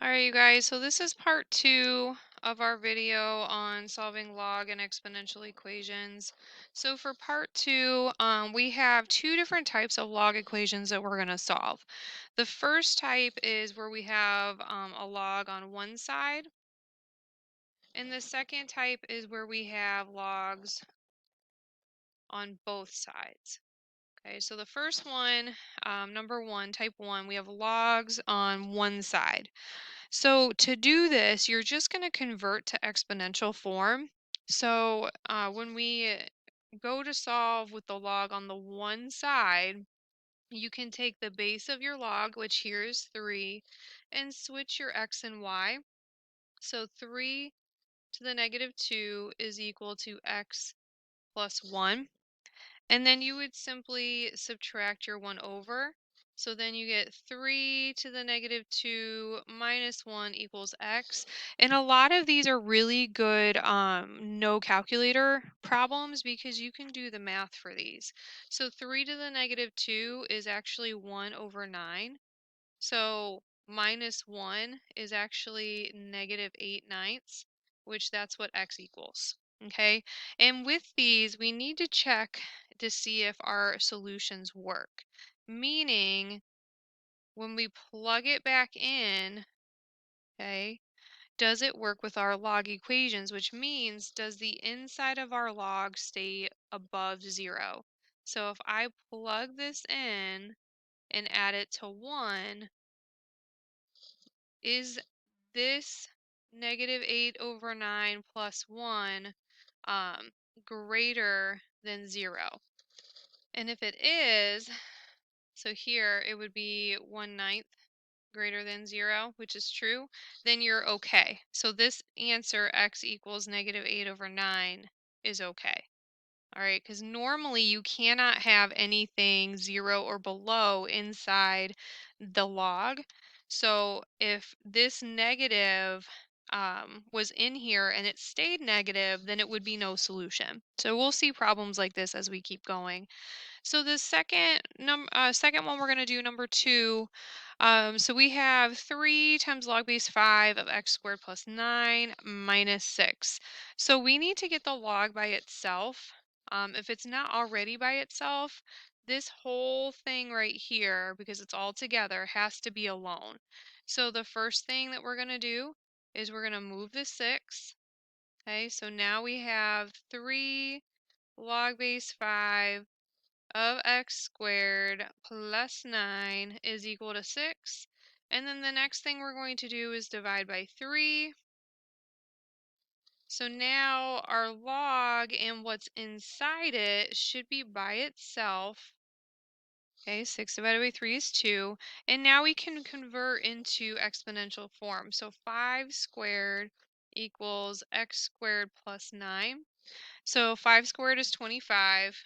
All right, you guys, so this is part two of our video on solving log and exponential equations. So for part two, we have two different types of log equations that we're going to solve. The first type is where we have a log on one side, and the second type is where we have logs on both sides. Okay, so the first one, number one, type one, we have logs on one side. So to do this, you're just going to convert to exponential form. So when we go to solve with the log on the one side, you can take the base of your log, which here is 3, and switch your x and y. So 3 to the negative 2 is equal to x plus 1. And then you would simply subtract your 1 over. So then you get 3 to the negative 2 minus 1 equals x. And a lot of these are really good no calculator problems because you can do the math for these. So 3 to the negative 2 is actually 1 over 9. So minus 1 is actually negative 8/9, which that's what x equals. Okay, and with these, we need to check to see if our solutions work. Meaning, when we plug it back in, okay, does it work with our log equations? Which means, does the inside of our log stay above 0? So if I plug this in and add it to 1, is this negative 8 over 9 plus 1 um, greater than 0? And if it is, so here it would be 1/9 greater than 0, which is true, then you're okay. So this answer, x equals negative 8 over 9, is okay. All right, because normally you cannot have anything 0 or below inside the log. So if this negative was in here and it stayed negative, then it would be no solution. So we'll see problems like this as we keep going. So the second one we're going to do, number two. So we have 3 times log base 5 of x squared plus 9 minus 6. So we need to get the log by itself. If it's not already by itself, this whole thing right here, because it's all together, has to be alone. So the first thing that we're going to do is we're going to move the 6. Okay, so now we have 3 log base 5 of x squared plus 9 is equal to 6. And then the next thing we're going to do is divide by 3. So now our log and what's inside it should be by itself. Okay, 6 divided by 3 is 2. And now we can convert into exponential form. So 5 squared equals x squared plus 9. So 5 squared is 25.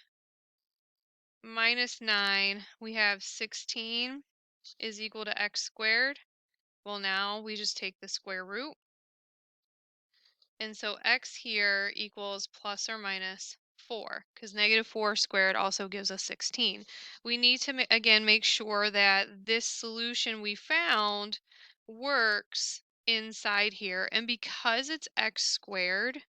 Minus 9, we have 16 is equal to x squared. Well, now we just take the square root. And so x here equals plus or minus 4, because negative 4 squared also gives us 16. We need to, again, make sure that this solution we found works inside here. And because it's x squared,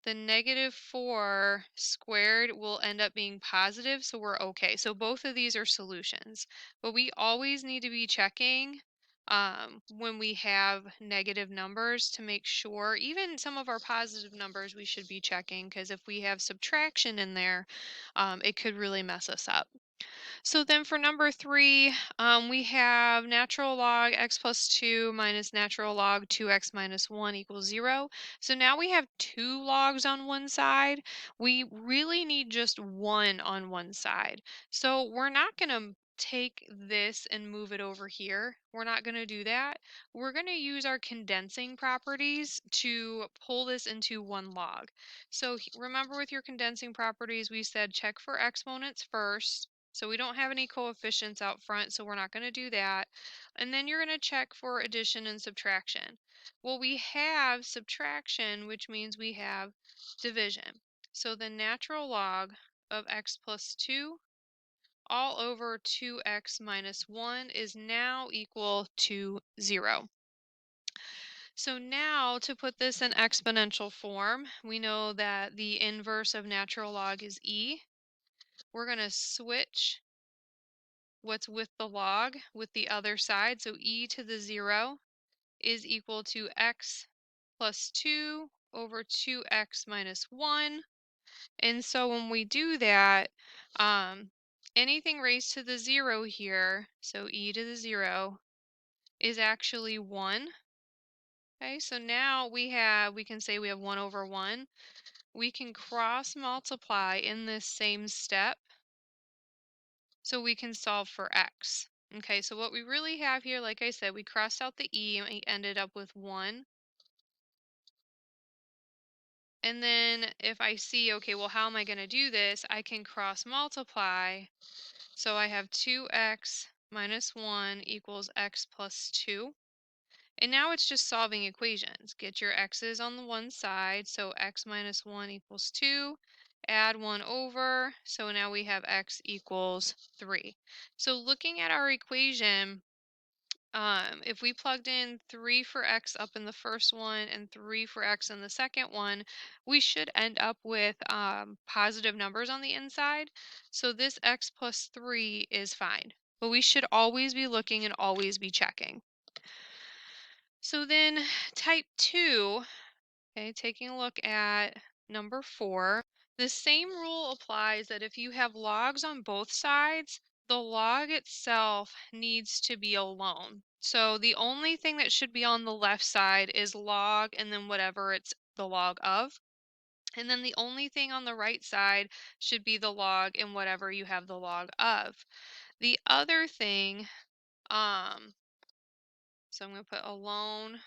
the negative 4 squared will end up being positive, so we're okay. So both of these are solutions. But we always need to be checking when we have negative numbers to make sure, even some of our positive numbers we should be checking, because if we have subtraction in there, it could really mess us up. So then for number 3, we have natural log x plus 2 minus natural log 2x minus 1 equals 0. So now we have 2 logs on one side. We really need just 1 on one side. So we're not going to take this and move it over here. We're not going to do that. We're going to use our condensing properties to pull this into one log. So remember, with your condensing properties, we said check for exponents first. So we don't have any coefficients out front, so we're not going to do that. And then you're going to check for addition and subtraction. Well, we have subtraction, which means we have division. So the natural log of x plus 2 all over 2x minus 1 is now equal to 0. So now to put this in exponential form, we know that the inverse of natural log is e. We're going to switch what's with the log with the other side. So e to the 0 is equal to x plus 2 over 2x minus 1. And so when we do that, anything raised to the 0 here, so e to the 0, is actually 1. Okay, so now we can say we have 1 over 1. We can cross multiply in this same step so we can solve for x. Okay, so what we really have here, like I said, we crossed out the e and we ended up with 1. And then if I see, okay, well, how am I going to do this? I can cross multiply. So I have 2x minus 1 equals x plus 2. And now it's just solving equations. Get your x's on the one side. So x minus 1 equals 2. Add 1 over. So now we have x equals 3. So looking at our equation, if we plugged in 3 for x up in the first one and 3 for x in the second one, we should end up with positive numbers on the inside. So this x plus 3 is fine. But we should always be looking and always be checking. So then type 2, okay, taking a look at number 4, the same rule applies that if you have logs on both sides, the log itself needs to be alone. So the only thing that should be on the left side is log and then whatever it's the log of. And then the only thing on the right side should be the log and whatever you have the log of. The other thing, so I'm going to put alone,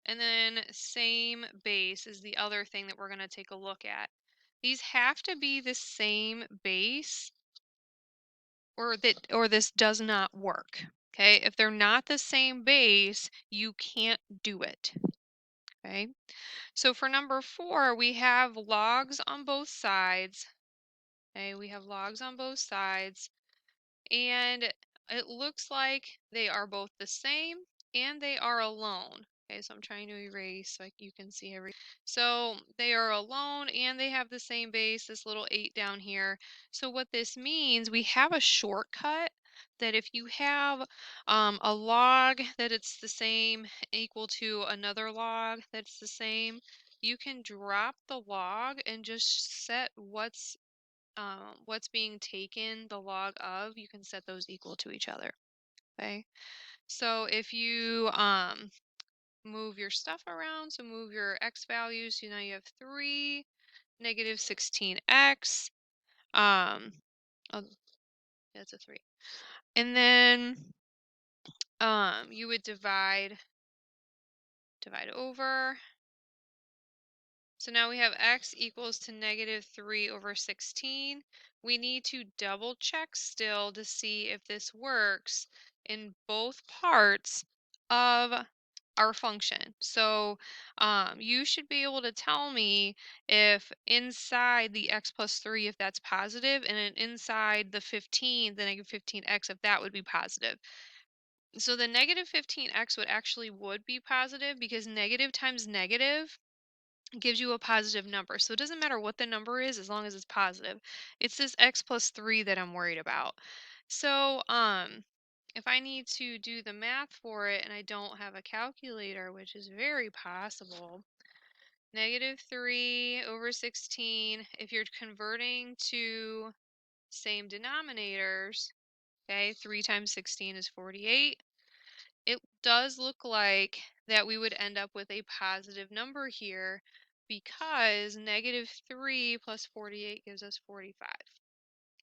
and then same base is the other thing that we're going to take a look at. These have to be the same base or this does not work. Okay? If they're not the same base, you can't do it. Okay? So for number 4, we have logs on both sides. Okay? We have logs on both sides. And it looks like they are both the same and they are alone. Okay, so I'm trying to erase so you can see everything. So they are alone and they have the same base, this little 8 down here. So what this means, we have a shortcut that if you have a log that it's the same equal to another log that's the same, you can drop the log and just set what's being taken the log of, you can set those equal to each other. Okay, so if you move your stuff around, so move your x values, so now you have 3 negative 16x. Oh, that's a 3. And then you would divide over. So now we have x equals to negative 3 over 16. We need to double check still to see if this works in both parts of our function. So you should be able to tell me if inside the x plus 3, if that's positive, and then inside the 15, the negative 15x, if that would be positive. So the negative 15x would be positive because negative times negative gives you a positive number. So it doesn't matter what the number is as long as it's positive. It's this x plus 3 that I'm worried about. So if I need to do the math for it and I don't have a calculator, which is very possible, negative 3 over 16, if you're converting to same denominators, okay, 3 times 16 is 48. It does look like that we would end up with a positive number here because negative 3 plus 48 gives us 45.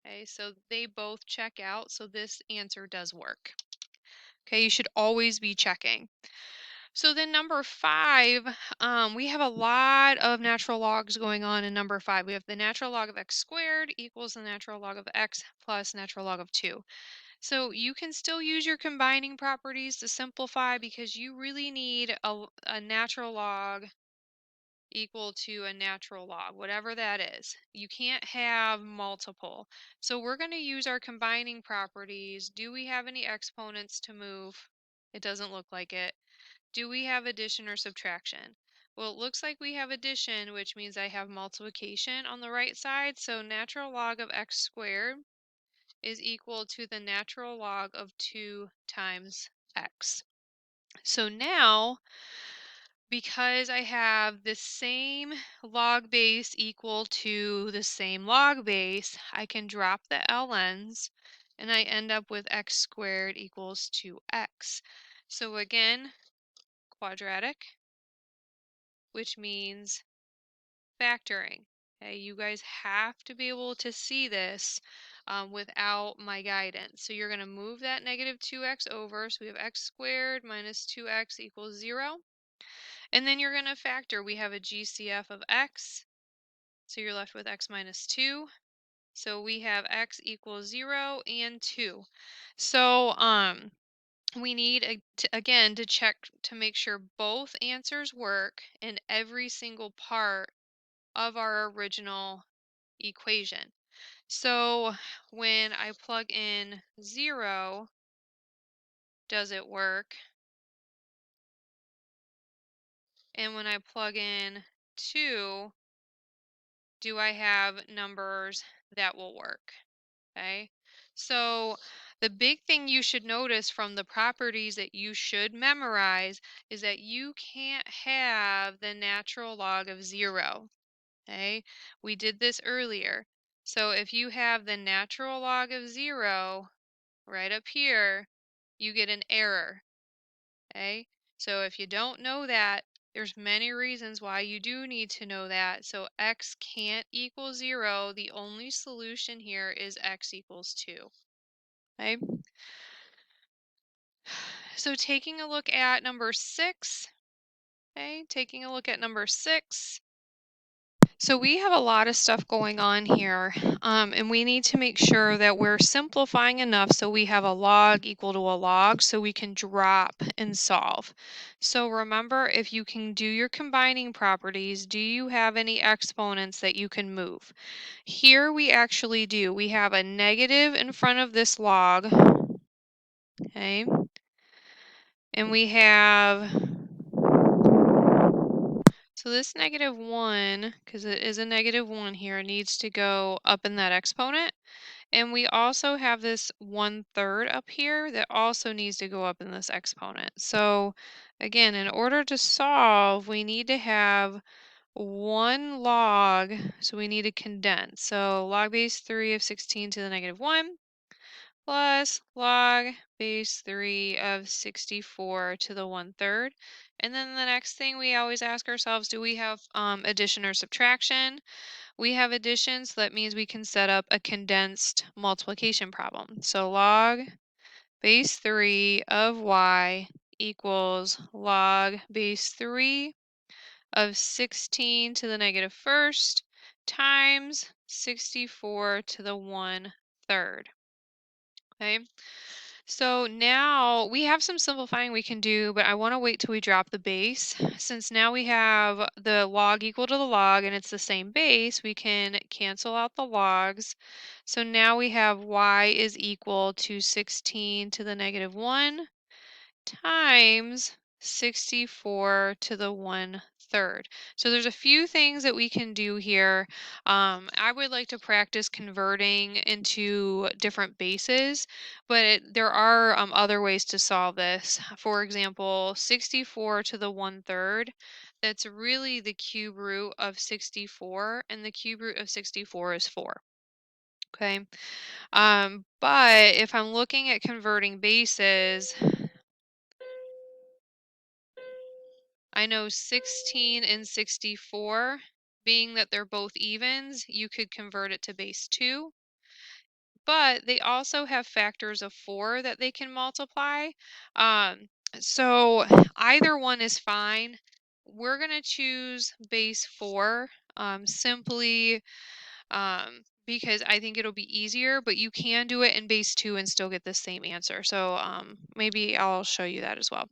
Okay, so they both check out, so this answer does work. Okay, you should always be checking. So then number 5, we have a lot of natural logs going on in number 5. We have the natural log of x squared equals the natural log of x plus natural log of 2. So you can still use your combining properties to simplify because you really need a natural log equal to a natural log, whatever that is. You can't have multiple. So we're going to use our combining properties. Do we have any exponents to move? It doesn't look like it. Do we have addition or subtraction? Well, it looks like we have addition, which means I have multiplication on the right side. So natural log of x squared is equal to the natural log of 2 times x. So now, because I have the same log base equal to the same log base, I can drop the ln's and I end up with x squared equals 2x. So again, quadratic, which means factoring. Okay, you guys have to be able to see this without my guidance. So you're going to move that negative 2x over. So we have x squared minus 2x equals 0. And then you're going to factor. We have a GCF of x. So you're left with x minus 2. So we have x equals 0 and 2. So we need, again, to check to make sure both answers work in every single part of our original equation. So when I plug in 0, does it work? And when I plug in 2, do I have numbers that will work? Okay. So the big thing you should notice from the properties that you should memorize is that you can't have the natural log of 0. Okay, we did this earlier. So if you have the natural log of 0 right up here, you get an error. Okay, so if you don't know that, there's many reasons why you do need to know that. So x can't equal 0. The only solution here is x equals 2. Okay, so taking a look at number 6. Okay, taking a look at number 6. So we have a lot of stuff going on here, and we need to make sure that we're simplifying enough so we have a log equal to a log so we can drop and solve. So remember, if you can do your combining properties, do you have any exponents that you can move? Here we actually do. We have a negative in front of this log, okay, and we have, so this negative 1, because it is a negative 1 here, needs to go up in that exponent. And we also have this 1/3 up here that also needs to go up in this exponent. So again, in order to solve, we need to have one log, so we need to condense. So log base 3 of 16 to the negative 1 plus log base 3 of 64 to the 1/3. And then the next thing we always ask ourselves, do we have addition or subtraction? We have addition, so that means we can set up a condensed multiplication problem. So log base 3 of y equals log base 3 of 16 to the negative first times 64 to the 1/3. Okay, so now we have some simplifying we can do, but I want to wait till we drop the base. Since now we have the log equal to the log and it's the same base, we can cancel out the logs. So now we have y is equal to 16 to the negative 1 times 64 to the 1/3. So there's a few things that we can do here. I would like to practice converting into different bases, but there are other ways to solve this. For example, 64 to the 1/3, that's really the cube root of 64, and the cube root of 64 is 4. Okay, but if I'm looking at converting bases, I know 16 and 64, being that they're both evens, you could convert it to base 2, but they also have factors of 4 that they can multiply. So either one is fine. We're going to choose base 4 simply because I think it'll be easier, but you can do it in base 2 and still get the same answer. So maybe I'll show you that as well.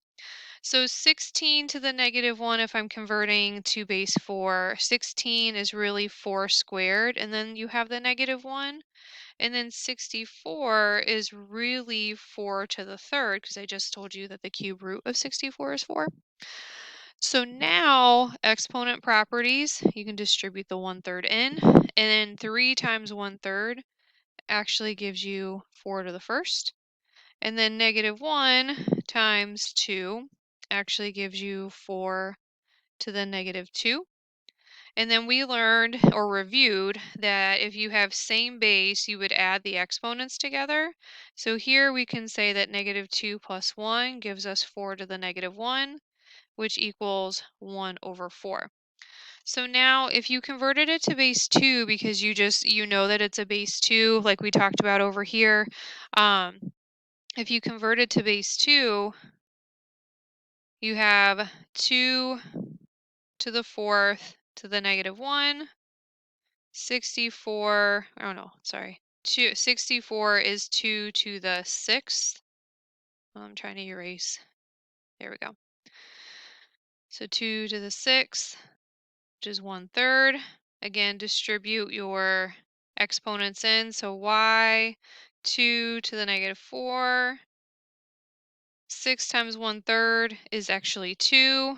So 16 to the negative 1, if I'm converting to base 4, 16 is really 4 squared, and then you have the negative 1. And then 64 is really 4 to the third, because I just told you that the cube root of 64 is 4. So now, exponent properties, you can distribute the 1/3 in, and then 3 times 1/3 actually gives you 4 to the first. And then -1 times 2 actually gives you 4 to the -2. And then we learned or reviewed that if you have same base, you would add the exponents together. So here we can say that -2 plus 1 gives us 4 to the -1, which equals 1 over 4. So now if you converted it to base 2, because you know that it's a base 2, like we talked about over here, if you convert it to base 2, you have 2 to the 4th to the -1. 64, oh no, sorry. 64 is 2 to the 6th. I'm trying to erase. There we go. So 2 to the 6th, which is 1/3. Again, distribute your exponents in. So y 2 to the -4. 6 times 1/3 is actually 2.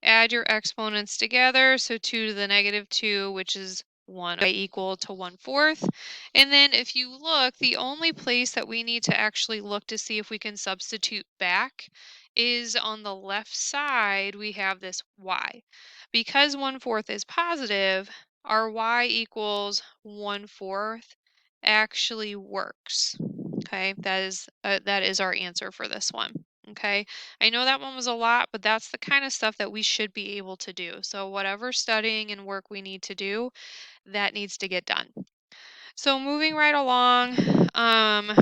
Add your exponents together, so 2 to the -2, which is 1 equal to 1/4. And then if you look, the only place that we need to actually look to see if we can substitute back is on the left side. We have this y. Because 1/4 is positive, our y equals 1/4 actually works. Okay, that is our answer for this one. Okay, I know that one was a lot, but that's the kind of stuff that we should be able to do. So whatever studying and work we need to do, that needs to get done. So moving right along,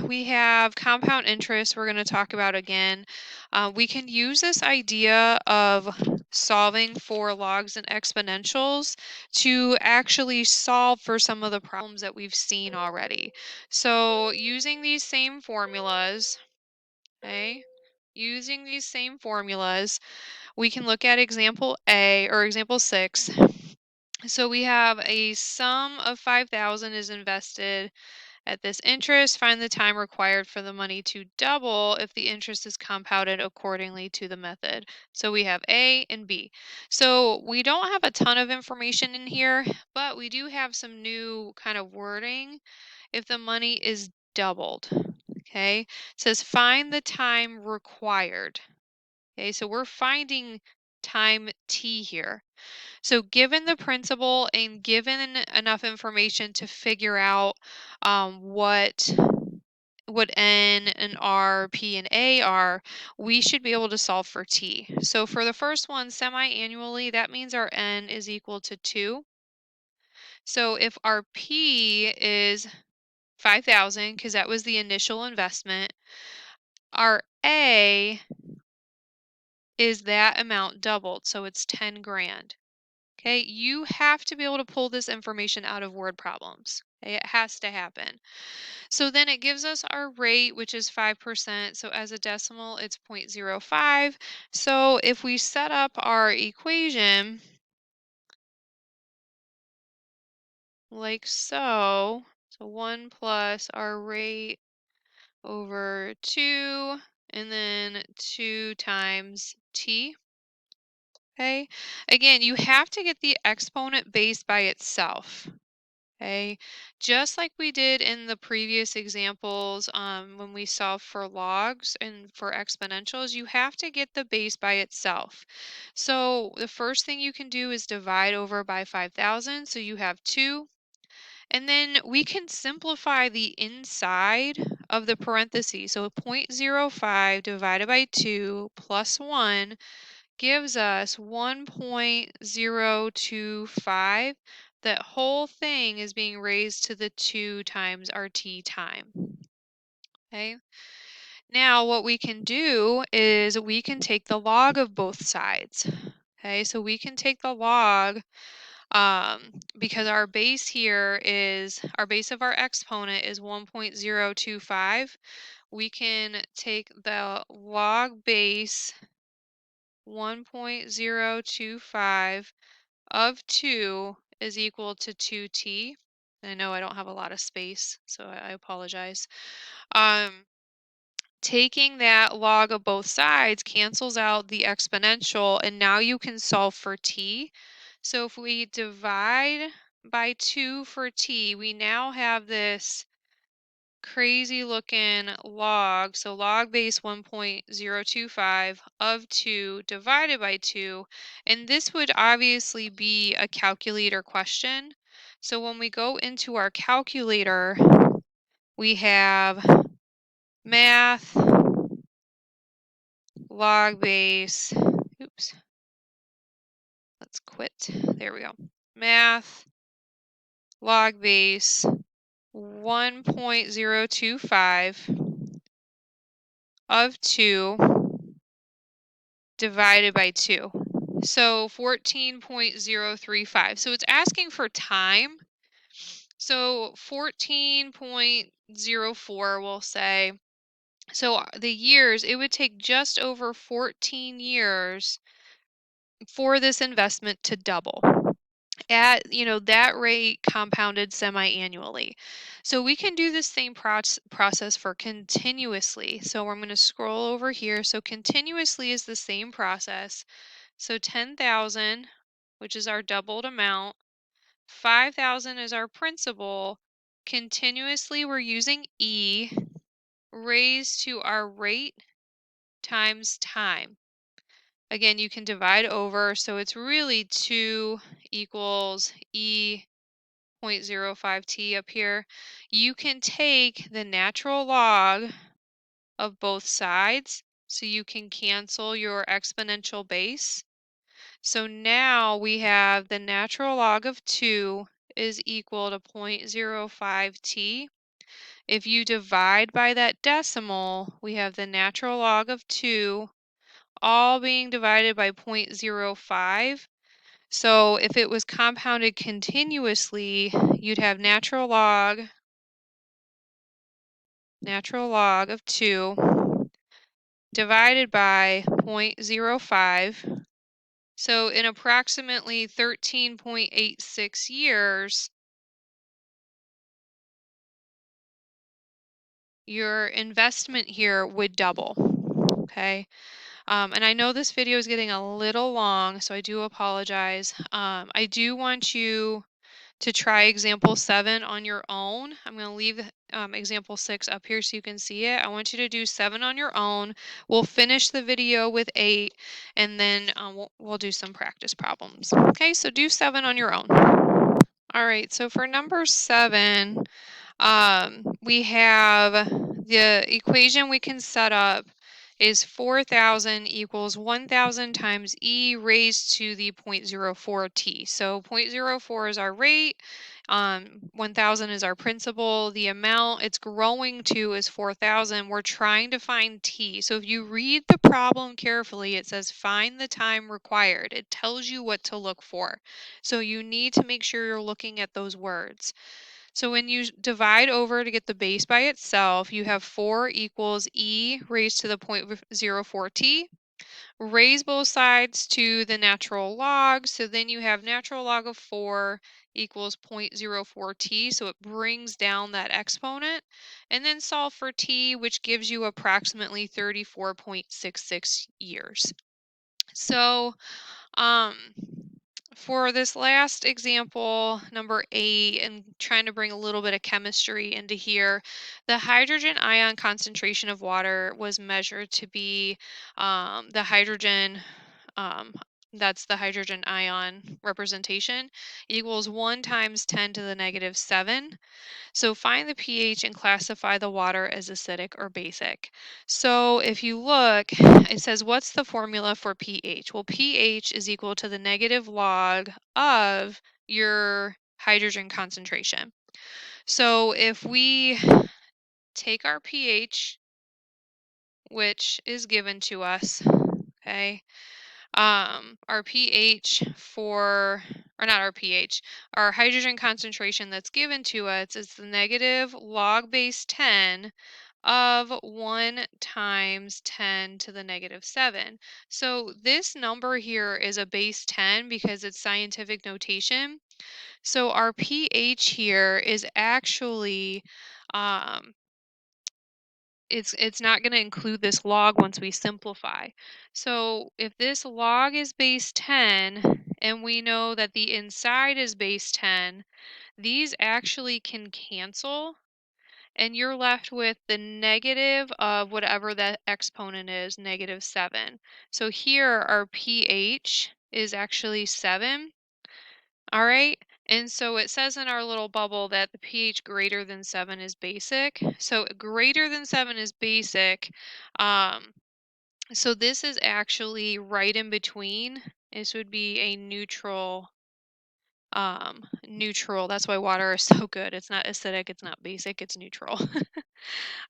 we have compound interest we're going to talk about again. We can use this idea of solving for logs and exponentials to actually solve for some of the problems that we've seen already. So using these same formulas, okay, using these same formulas, we can look at example A or example 6. So we have a sum of 5,000 is invested at this interest. Find the time required for the money to double if the interest is compounded accordingly to the method. So we have A and B. So we don't have a ton of information in here, but we do have some new kind of wording if the money is doubled. Okay, it says find the time required. Okay, so we're finding time t here. So given the principle and given enough information to figure out what n and r, p, and a are, we should be able to solve for t. So for the first one, semi-annually, that means our n is equal to 2. So if our p is 5,000, because that was the initial investment, our a is that amount doubled, so it's 10 grand. Okay, you have to be able to pull this information out of word problems. Okay, it has to happen. So then it gives us our rate, which is 5%. So as a decimal, it's 0.05. So if we set up our equation like so, so 1 plus our rate over 2, and then 2 times t. Okay, again, you have to get the exponent base by itself. Okay, just like we did in the previous examples when we solved for logs and for exponentials, you have to get the base by itself. So the first thing you can do is divide over by 5,000, so you have 2. And then we can simplify the inside of the parentheses. So 0.05 divided by 2 plus 1 gives us 1.025. That whole thing is being raised to the 2 times our t time. Okay. Now what we can do is we can take the log of both sides. Okay, so we can take the log because our base here is, our base of our exponent is 1.025. We can take the log base 1.025 of 2 is equal to 2t. I know I don't have a lot of space, so I apologize. Um, Taking that log of both sides cancels out the exponential, and now you can solve for t. So if we divide by 2 for t, we now have this crazy looking log. So log base 1.025 of 2 divided by 2. And this would obviously be a calculator question. So when we go into our calculator, we have math, log base, oops, let's quit. There we go. Math, log base 1.025 of 2 divided by 2. So 14.035. So it's asking for time. So 14.04 we'll say. So the years, it would take just over 14 years for this investment to double at, that rate compounded semi-annually. So we can do this same process for continuously. So I'm going to scroll over here. So continuously is the same process. So 10,000, which is our doubled amount, 5,000 is our principal. Continuously, we're using E raised to our rate times time. Again, you can divide over, so it's really 2 equals E 0.05t up here. You can take the natural log of both sides, so you can cancel your exponential base. So now we have the natural log of 2 is equal to 0.05t. If you divide by that decimal, we have the natural log of 2 all being divided by 0.05. So if it was compounded continuously, you'd have natural log of 2 divided by 0.05. So in approximately 13.86 years, your investment here would double. Okay. And I know this video is getting a little long, so I do apologize. I do want you to try example 7 on your own. I'm going to leave example 6 up here so you can see it. I want you to do 7 on your own. We'll finish the video with 8, and then we'll do some practice problems. Okay, so do 7 on your own. All right, so for number 7, we have the equation we can set up is 4,000 equals 1,000 times e raised to the 0.04t. So 0.04 is our rate, 1,000 is our principal. The amount it's growing to is 4,000. We're trying to find t. So if you read the problem carefully, it says find the time required. It tells you what to look for. So you need to make sure you're looking at those words. So when you divide over to get the base by itself, you have 4 equals e raised to the 0.04t. Raise both sides to the natural log. So then you have natural log of 4 equals 0.04t. So it brings down that exponent. And then solve for t, which gives you approximately 34.66 years. So um, for this last example, number 8, and trying to bring a little bit of chemistry into here, the hydrogen ion concentration of water was measured to be the hydrogen, um, that's the hydrogen ion representation, equals 1 times 10 to the negative 7. So find the pH and classify the water as acidic or basic. So if you look, it says, what's the formula for pH? Well, pH is equal to the negative log of your hydrogen concentration. So if we take our pH, which is given to us, okay, our pH or not our pH, our hydrogen concentration that's given to us is the negative log base 10 of 1 times 10 to the negative 7. So this number here is a base 10 because it's scientific notation. So our pH here is actually um, it's not going to include this log once we simplify. So if this log is base 10 and we know that the inside is base 10, these actually can cancel and you're left with the negative of whatever that exponent is, -7. So here our pH is actually 7. All right. And so it says in our little bubble that the pH greater than 7 is basic. So greater than 7 is basic. Um, so this is actually right in between. This would be a neutral. That's why water is so good. It's not acidic, it's not basic, it's neutral.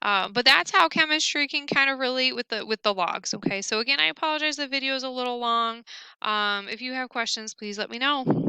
But that's how chemistry can kind of relate with the logs. Okay, so again, I apologize the video is a little long. If you have questions, please let me know.